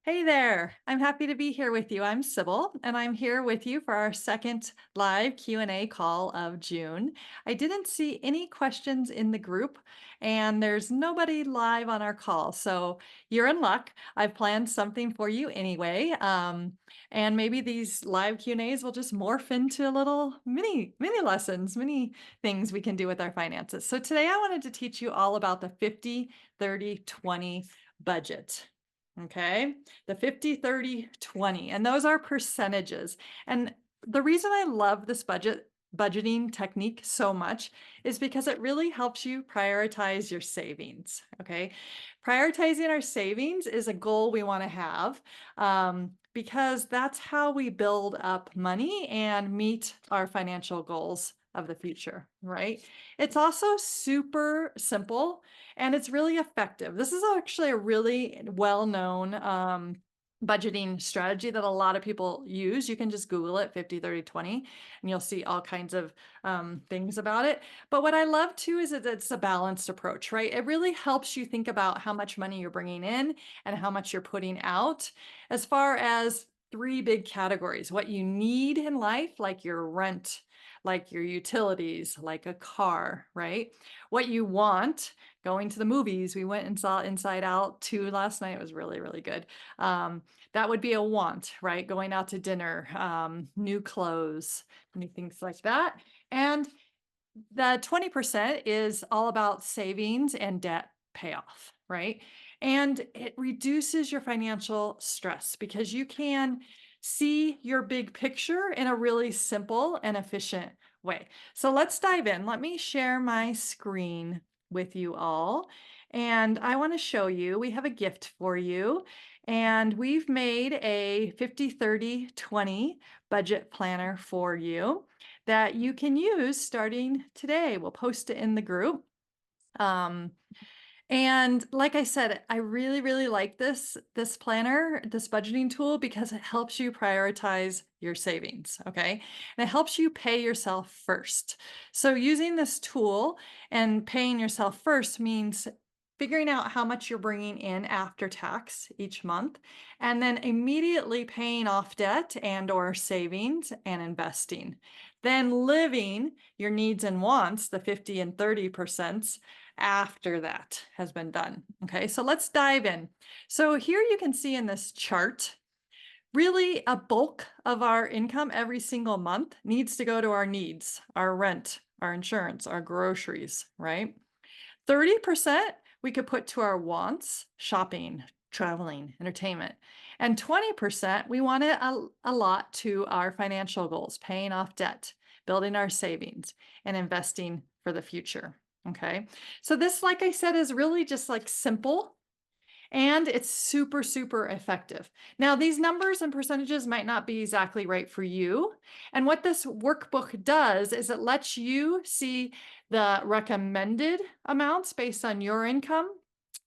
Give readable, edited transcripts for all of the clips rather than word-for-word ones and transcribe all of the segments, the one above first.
Hey there. I'm happy to be here with you. I'm Sybil, and I'm here with you for our second live Q&A call of June. I didn't see any questions in the group, and there's nobody live on our call. So you're in luck. I've planned something for you anyway. And maybe these live Q&As will just morph into little mini lessons, mini things we can do with our finances. So today I wanted to teach you all about the 50-30-20 budget. Okay, the 50-30-20, and those are percentages. And the reason I love this budgeting technique so much is because it really helps you prioritize your savings. Okay, prioritizing our savings is a goal we want to have because that's how we build up money and meet our financial goals of the future, right? It's also super simple and it's really effective. This is actually a really well-known budgeting strategy that a lot of people use. You can just Google it, 50-30-20, and you'll see all kinds of things about it. But what I love too is that it's a balanced approach, right? It really helps you think about how much money you're bringing in and how much you're putting out as far as three big categories: what you need in life, like your rent, like your utilities, like a car, right? What you want, going to the movies. We went and saw Inside Out 2 last night. It was really, really good. That would be a want, right? Going out to dinner, new clothes, new things like that. And the 20% is all about savings and debt payoff, right? And it reduces your financial stress because you can see your big picture in a really simple and efficient way. So let's dive in. Let me share my screen with you all. And I want to show you, we have a gift for you. And we've made a 50-30-20 budget planner for you that you can use starting today. We'll post it in the group. And like I said, I really, really like this planner, this budgeting tool, because it helps you prioritize your savings, okay? And it helps you pay yourself first. So using this tool and paying yourself first means figuring out how much you're bringing in after tax each month, and then immediately paying off debt and or savings and investing. Then living your needs and wants, the 50 and 30%, after that has been done. Okay, so let's dive in. So here you can see in this chart, really a bulk of our income every single month needs to go to our needs, our rent, our insurance, our groceries, right? 30% we could put to our wants, shopping, traveling, entertainment. And 20% we want to allot to our financial goals, paying off debt, building our savings, and investing for the future. Okay. So this, like I said, is really just like simple and it's super, super effective. Now, these numbers and percentages might not be exactly right for you. And what this workbook does is it lets you see the recommended amounts based on your income,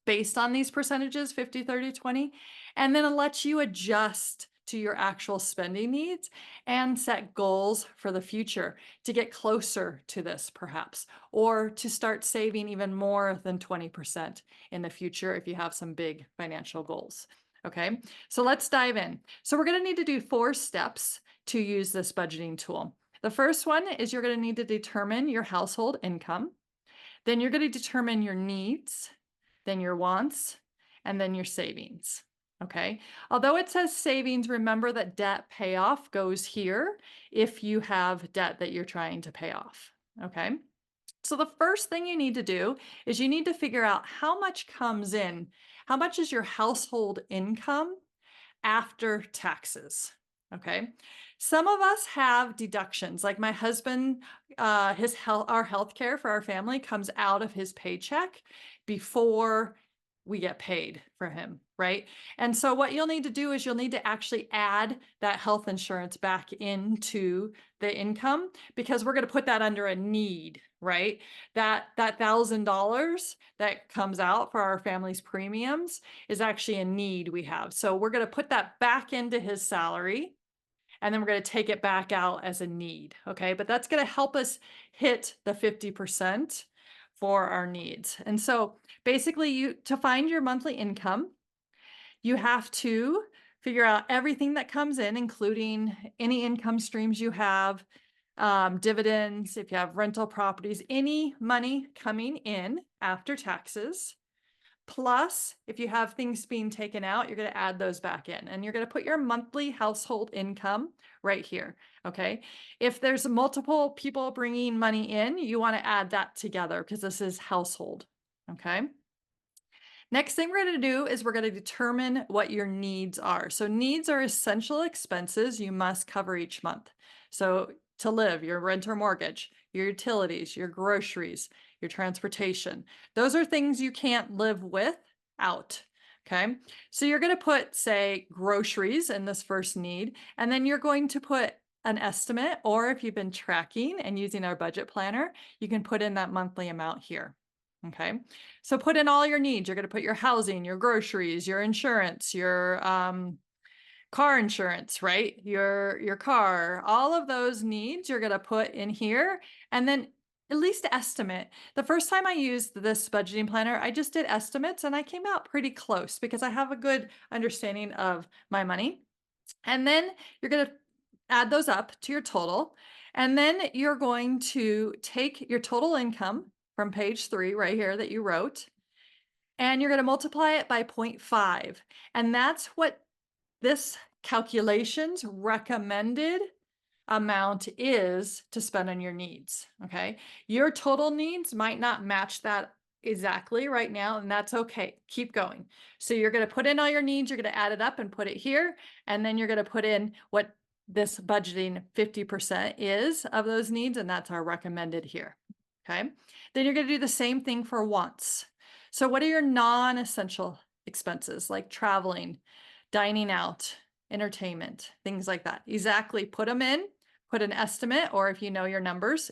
based on these percentages, 50-30-20, and then it lets you adjust to your actual spending needs and set goals for the future to get closer to this perhaps, or to start saving even more than 20% in the future if you have some big financial goals. Okay, so let's dive in. So we're going to need to do 4 steps to use this budgeting tool. The first one is you're going to need to determine your household income. Then you're going to determine your needs, then your wants, and then your savings. Okay. Although it says savings, remember that debt payoff goes here if you have debt that you're trying to pay off. Okay. So the first thing you need to do is you need to figure out how much comes in. How much is your household income after taxes? Okay. Some of us have deductions, like my husband, our health care for our family comes out of his paycheck before we get paid for him, right? And so what you'll need to do is you'll need to actually add that health insurance back into the income because we're going to put that under a need, right? That $1,000 that comes out for our family's premiums is actually a need we have. So we're going to put that back into his salary and then we're going to take it back out as a need. Okay. But that's going to help us hit the 50% for our needs. And so basically to find your monthly income, You have to figure out everything that comes in, including any income streams you have, dividends, if you have rental properties, any money coming in after taxes. Plus, if you have things being taken out, you're going to add those back in and you're going to put your monthly household income right here. Okay. If there's multiple people bringing money in, you want to add that together because this is household. Okay. Next thing we're going to do is we're going to determine what your needs are. So needs are essential expenses you must cover each month. So to live, your rent or mortgage, your utilities, your groceries, your transportation. Those are things you can't live without. Okay. So you're going to put, say, groceries in this first need, and then you're going to put an estimate, or if you've been tracking and using our budget planner, you can put in that monthly amount here. Okay. So put in all your needs. You're going to put your housing, your groceries, your insurance, your car insurance, right? Your car, all of those needs you're going to put in here, and then at least estimate. The first time I used this budgeting planner, I just did estimates and I came out pretty close because I have a good understanding of my money. And then you're going to add those up to your total. And then you're going to take your total income from page 3 right here that you wrote, and you're going to multiply it by 0.5. And that's what this calculation's recommended amount is to spend on your needs. Okay. Your total needs might not match that exactly right now, and that's okay. Keep going. So you're going to put in all your needs, you're going to add it up and put it here, and then you're going to put in what this budgeting 50% is of those needs, and that's our recommended here. Okay. Then you're going to do the same thing for wants. So what are your non-essential expenses like traveling, dining out, entertainment, things like that? Exactly. Put them in, put an estimate, or if you know your numbers,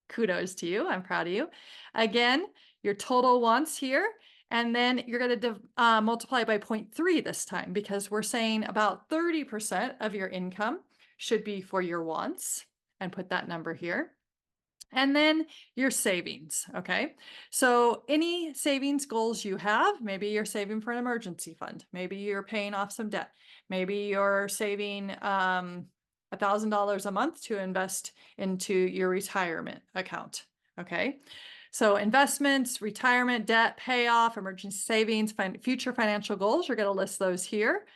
kudos to you. I'm proud of you. Again, your total wants here, and then you're going to multiply by 0.3 this time because we're saying about 30% of your income should be for your wants, and put that number here. And then your savings. Okay. So any savings goals you have, maybe you're saving for an emergency fund. Maybe you're paying off some debt. Maybe you're saving $1,000 a month to invest into your retirement account. Okay. So investments, retirement, debt, payoff, emergency savings, future financial goals, you're going to list those here.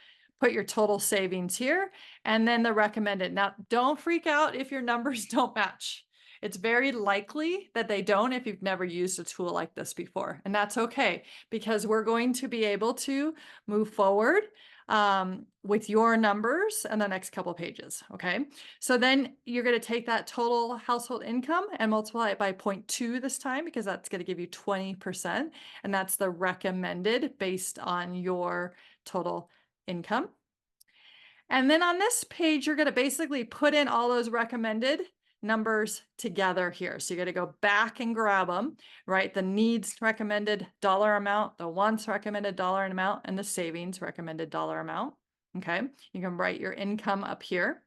Put your total savings here, and then the recommended. Now, don't freak out if your numbers don't match. It's very likely that they don't if you've never used a tool like this before. And that's okay, because we're going to be able to move forward with your numbers in the next couple pages. Okay. So then you're going to take that total household income and multiply it by 0.2 this time, because that's going to give you 20%. And that's the recommended based on your total income. And then on this page, you're going to basically put in all those recommended numbers together here. So you're going to go back and grab them, right? The needs recommended dollar amount, the wants recommended dollar amount, and the savings recommended dollar amount. Okay. You can write your income up here.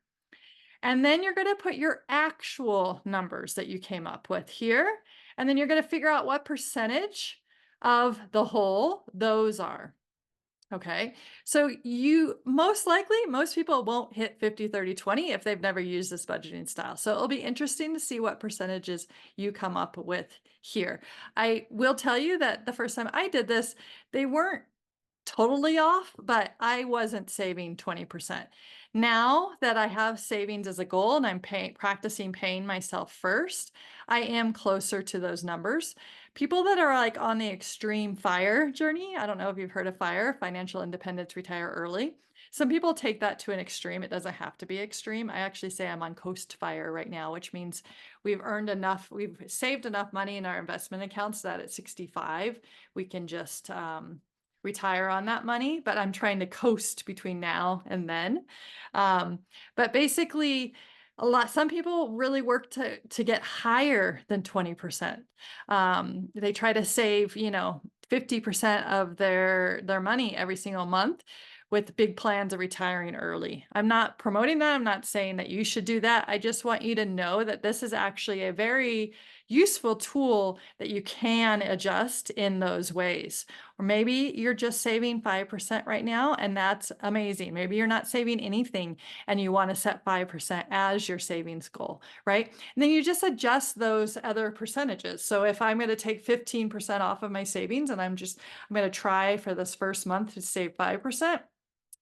And then you're going to put your actual numbers that you came up with here. And then you're going to figure out what percentage of the whole those are. Okay. So most people won't hit 50, 30, 20 if they've never used this budgeting style. So it'll be interesting to see what percentages you come up with here. I will tell you that the first time I did this, they weren't totally off, but I wasn't saving 20%. Now that I have savings as a goal and I'm practicing paying myself first, I am closer to those numbers. People that are like on the extreme FIRE journey, I don't know if you've heard of FIRE, financial independence, retire early. Some people take that to an extreme. It doesn't have to be extreme. I actually say I'm on coast FIRE right now, which means we've saved enough money in our investment accounts that at 65, we can just retire on that money, but I'm trying to coast between now and then. But basically, some people really work to get higher than 20%. They try to save, 50% of their money every single month with big plans of retiring early. I'm not promoting that. I'm not saying that you should do that. I just want you to know that this is actually a very useful tool that you can adjust in those ways. Or maybe you're just saving 5% right now, and that's amazing. Maybe you're not saving anything and you want to set 5% as your savings goal, right? And then you just adjust those other percentages. So if I'm going to take 15% off of my savings and I'm going to try for this first month to save 5%,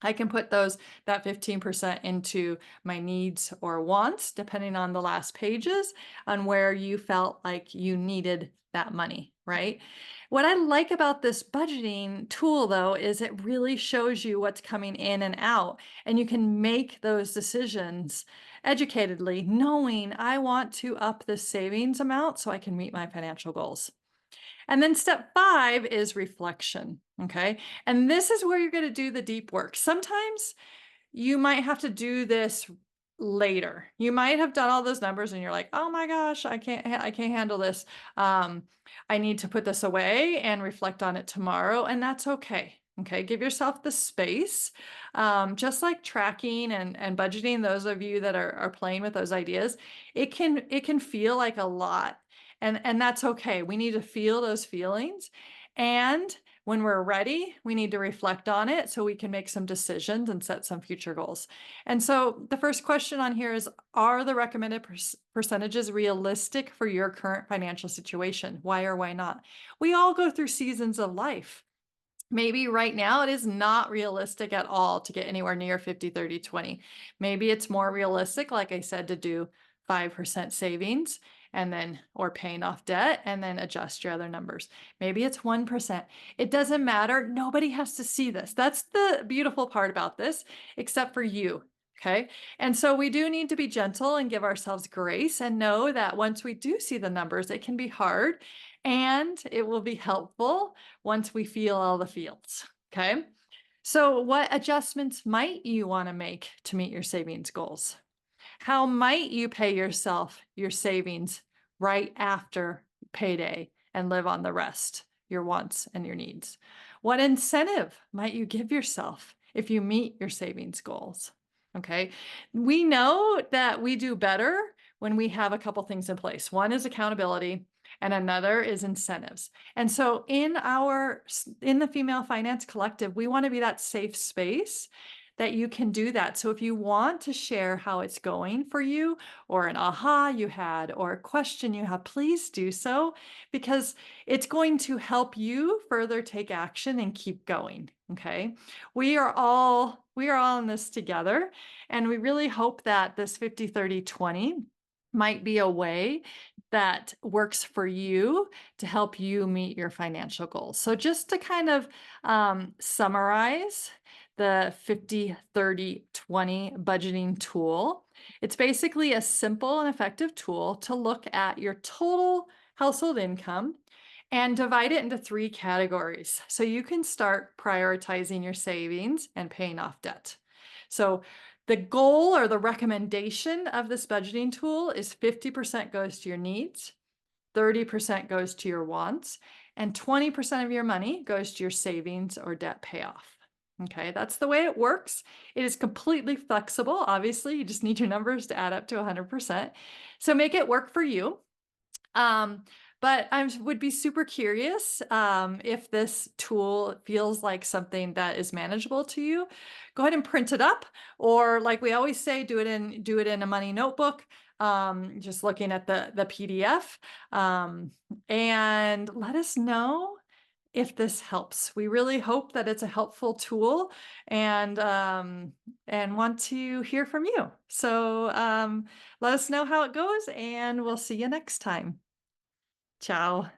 I can put that 15% into my needs or wants, depending on the last pages on where you felt like you needed that money, right? What I like about this budgeting tool, though, is it really shows you what's coming in and out, and you can make those decisions educatedly, knowing I want to up the savings amount so I can meet my financial goals. And then step 5 is reflection, okay? And this is where you're gonna do the deep work. Sometimes you might have to do this later. You might have done all those numbers and you're like, "Oh my gosh, I can't handle this. Um, I need to put this away and reflect on it tomorrow," and that's okay. Okay, give yourself the space. Just like tracking and budgeting, those of you that are playing with those ideas, it can feel like a lot, and that's okay. We need to feel those feelings, and when we're ready, we need to reflect on it so we can make some decisions and set some future goals. And so the first question on here is, are the recommended percentages realistic for your current financial situation? Why or why not? We all go through seasons of life. Maybe right now it is not realistic at all to get anywhere near 50, 30, 20. Maybe it's more realistic, like I said, to do 5% savings and then, or paying off debt and then adjust your other numbers. Maybe it's 1%. It doesn't matter. Nobody has to see this. That's the beautiful part about this, except for you. Okay. And so we do need to be gentle and give ourselves grace and know that once we do see the numbers, it can be hard and it will be helpful once we feel all the feels. Okay. So, what adjustments might you want to make to meet your savings goals? How might you pay yourself your savings right after payday and live on the rest, your wants and your needs? What incentive might you give yourself if you meet your savings goals? Okay. We know that we do better when we have a couple things in place. One is accountability and another is incentives. And so in the Female Finance Collective, we want to be that safe space that you can do that. So if you want to share how it's going for you, or an aha you had, or a question you have, please do so, because it's going to help you further take action and keep going. Okay. We are all in this together. And we really hope that this 50, 30, 20 might be a way that works for you to help you meet your financial goals. So just to kind of summarize the 50, 30, 20 budgeting tool, it's basically a simple and effective tool to look at your total household income and divide it into 3 categories. So you can start prioritizing your savings and paying off debt. So the goal or the recommendation of this budgeting tool is 50% goes to your needs, 30% goes to your wants, and 20% of your money goes to your savings or debt payoff. Okay, that's the way it works. It is completely flexible. Obviously, you just need your numbers to add up to 100%. So make it work for you. But I would be super curious if this tool feels like something that is manageable to you. Go ahead and print it up, or like we always say, do it in a money notebook. Just looking at the PDF, and let us know if this helps. We really hope that it's a helpful tool, and want to hear from you. So let us know how it goes, and we'll see you next time. Ciao.